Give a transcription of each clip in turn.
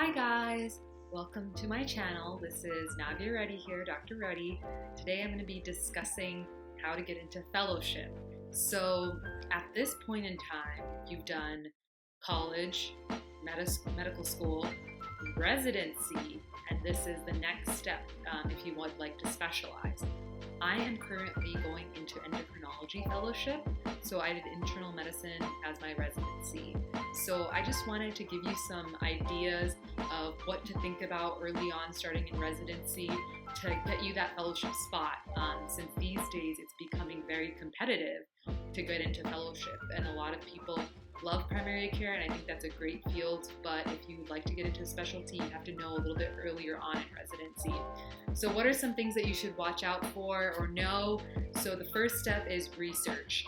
Hi guys, welcome to my channel. This is Navia Reddy here, Dr. Reddy. Today I'm going to be discussing how to get into fellowship. So at this point in time, you've done college, medical school, residency, and this is the next step if you would like to specialize. I am currently going into endocrinology fellowship, so I did internal medicine as my residency. So I just wanted to give you some ideas of what to think about early on starting in residency to get you that fellowship spot, since these days it's becoming very competitive to get into fellowship, and a lot of people love primary care, and I think that's a great field, but if you would like to get into a specialty, you have to know a little bit earlier on in residency. So what are some things that you should watch out for or know? So the first step is research.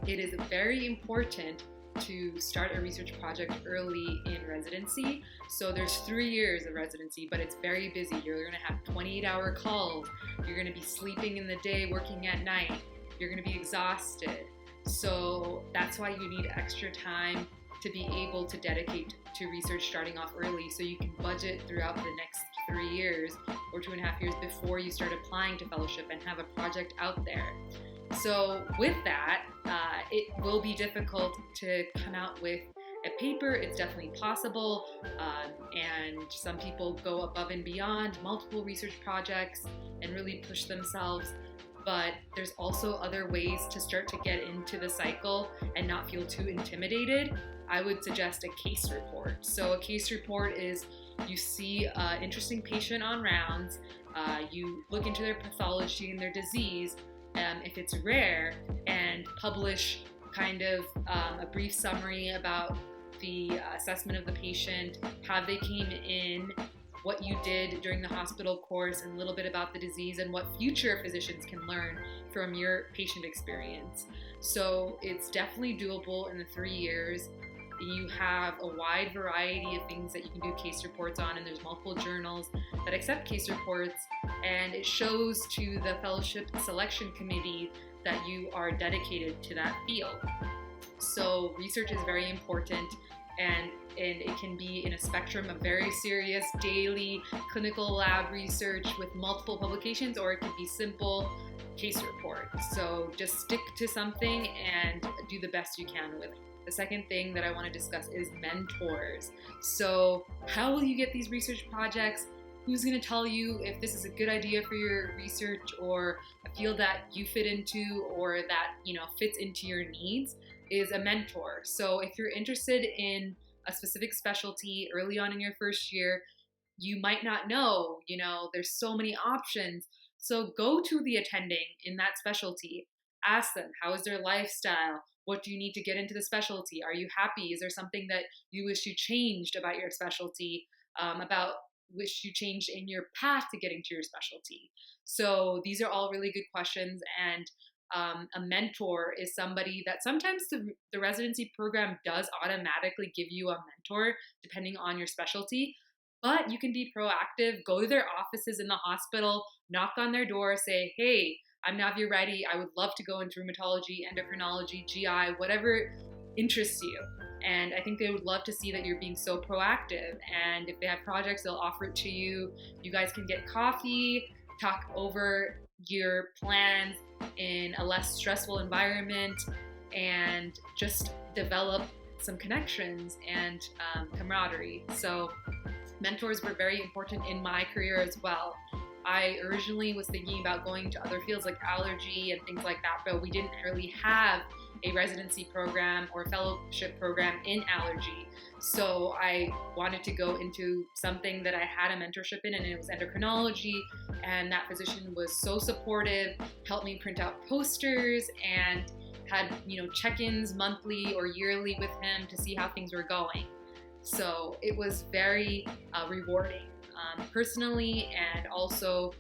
It is very important to start a research project early in residency. So there's 3 years of residency, but it's very busy. You're gonna have 28-hour calls. You're gonna be sleeping in the day, working at night. You're gonna be exhausted. So that's why you need extra time to be able to dedicate to research starting off early, so you can budget throughout the next 3 years or 2.5 years before you start applying to fellowship and have a project out there. So with that, it will be difficult to come out with a paper. It's definitely possible, and some people go above and beyond multiple research projects and really push themselves. But there's also other ways to start to get into the cycle and not feel too intimidated. I would suggest a case report. So a case report is you see an interesting patient on rounds, you look into their pathology and their disease, if it's rare, and publish kind of a brief summary about the assessment of the patient, how they came in, what you did during the hospital course, and a little bit about the disease and what future physicians can learn from your patient experience. So it's definitely doable in the 3 years. You have a wide variety of things that you can do case reports on, and there's multiple journals that accept case reports, and it shows to the fellowship selection committee that you are dedicated to that field. So research is very important, and it can be in a spectrum of very serious daily clinical lab research with multiple publications, or it can be simple case report. So just stick to something and do the best you can with it. The second thing that I want to discuss is mentors. So how will you get these research projects? Who's going to tell you if this is a good idea for your research or a field that you fit into or that fits into your needs? Is a mentor. So if you're interested in a specific specialty early on in your first year, you might not know, there's so many options. So go to the attending in that specialty. Ask them, how is their lifestyle? What do you need to get into the specialty? Are you happy? Is there something that you wish you changed about your specialty, about wish you changed in your path to getting to your specialty? So these are all really good questions, and a mentor is somebody that sometimes the residency program does automatically give you a mentor depending on your specialty, but you can be proactive, go to their offices in the hospital, knock on their door, say, hey, I'm Navia Reddy, I would love to go into rheumatology, endocrinology, GI, whatever interests you. And I think they would love to see that you're being so proactive, and if they have projects, they'll offer it to you. You guys can get coffee, talk over your plans in a less stressful environment, and just develop some connections and camaraderie. So mentors were very important in my career as well. I originally was thinking about going to other fields like allergy and things like that, but we didn't really have a residency program or fellowship program in allergy. So I wanted to go into something that I had a mentorship in, and it was endocrinology, and that physician was so supportive, helped me print out posters, and had check-ins monthly or yearly with him to see how things were going. So it was very rewarding personally, and also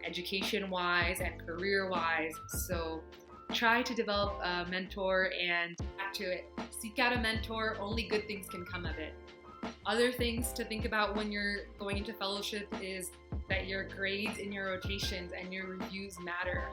education-wise and career-wise. So try to develop a mentor, and back to it. Seek out a mentor. Only good things can come of it. Other things to think about when you're going into fellowship is that your grades in your rotations and your reviews matter.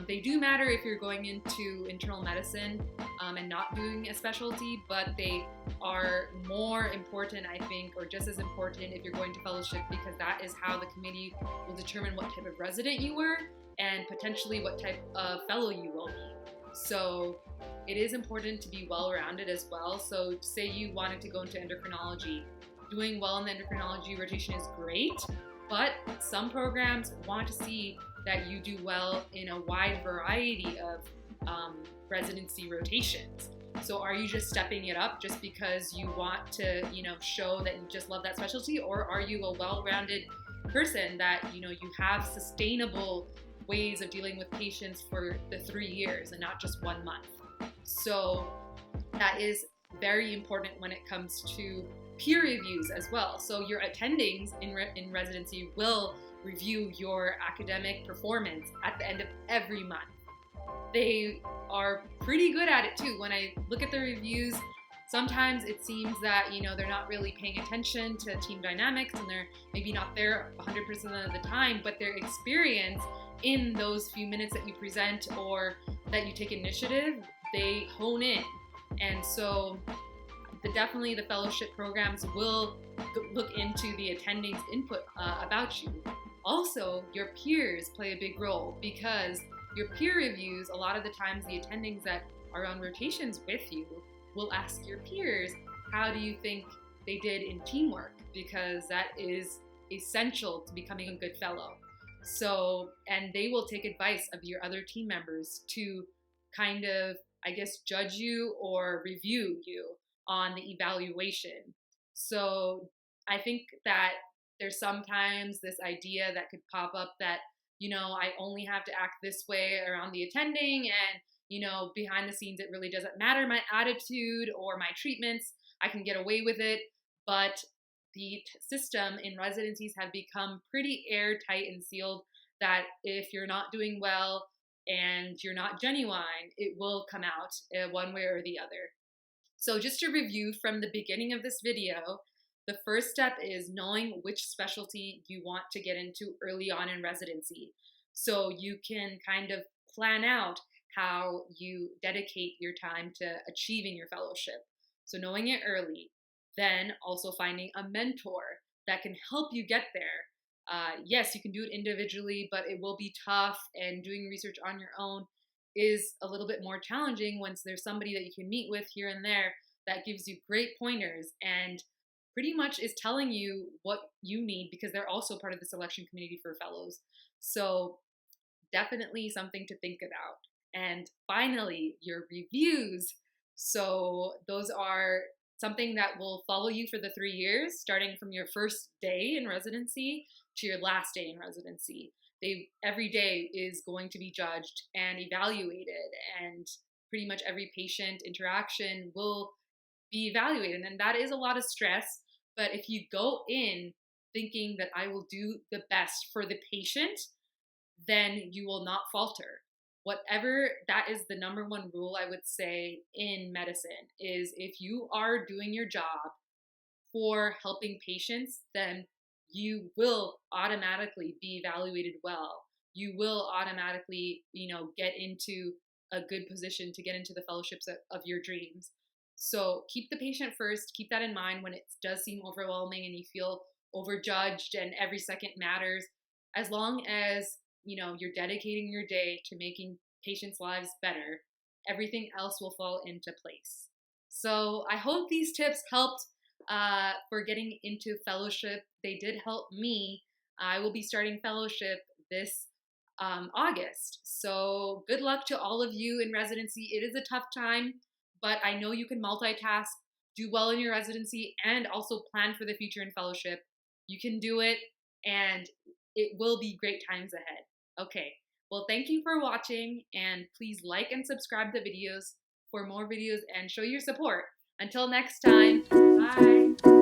They do matter if you're going into internal medicine and not doing a specialty, but they are more important, I think, or just as important if you're going to fellowship, because that is how the committee will determine what type of resident you were and potentially what type of fellow you will be. So it is important to be well-rounded as well. So say you wanted to go into endocrinology, doing well in the endocrinology rotation is great, but some programs want to see that you do well in a wide variety of residency rotations. So are you just stepping it up just because you want to, show that you just love that specialty, or are you a well-rounded person that, you have sustainable ways of dealing with patients for the 3 years and not just 1 month? So that is very important when it comes to peer reviews as well. So your attendings in residency will review your academic performance at the end of every month. They are pretty good at it too. When I look at the reviews, sometimes it seems that, they're not really paying attention to team dynamics and they're maybe not there 100% of the time, but their experience in those few minutes that you present or that you take initiative, they hone in. And so definitely the fellowship programs will look into the attendings input about you. Also, your peers play a big role, because your peer reviews, a lot of the times the attendings that are on rotations with you will ask your peers, how do you think they did in teamwork? Because that is essential to becoming a good fellow. So, and they will take advice of your other team members to kind of, judge you or review you on the evaluation. So I think that there's sometimes this idea that could pop up that, I only have to act this way around the attending, and, behind the scenes, it really doesn't matter my attitude or my treatments. I can get away with it. But the system in residencies have become pretty airtight and sealed that if you're not doing well and you're not genuine, it will come out one way or the other. So just to review from the beginning of this video, the first step is knowing which specialty you want to get into early on in residency. So you can kind of plan out how you dedicate your time to achieving your fellowship. So knowing it early, then also finding a mentor that can help you get there. Yes, you can do it individually, but it will be tough, and doing research on your own is a little bit more challenging once there's somebody that you can meet with here and there that gives you great pointers and pretty much is telling you what you need, because they're also part of the selection committee for fellows. So definitely something to think about. And finally, your reviews. So those are something that will follow you for the 3 years, starting from your first day in residency to your last day in residency. Every day is going to be judged and evaluated, and pretty much every patient interaction will be evaluated. And that is a lot of stress, but if you go in thinking that I will do the best for the patient, then you will not falter. That is the number one rule I would say in medicine, is if you are doing your job for helping patients, then you will automatically be evaluated well. You will automatically, get into a good position to get into the fellowships of your dreams. So keep the patient first. Keep that in mind when it does seem overwhelming and you feel overjudged and every second matters. As long as, you're dedicating your day to making patients' lives better, everything else will fall into place. So I hope these tips helped for getting into fellowship. They did help me. I will be starting fellowship this August. So good luck to all of you in residency. It is a tough time, but I know you can multitask, do well in your residency, and also plan for the future in fellowship. You can do it, and it will be great times ahead. Okay, well, thank you for watching, and please like and subscribe the videos for more videos and show your support. Until next time, bye.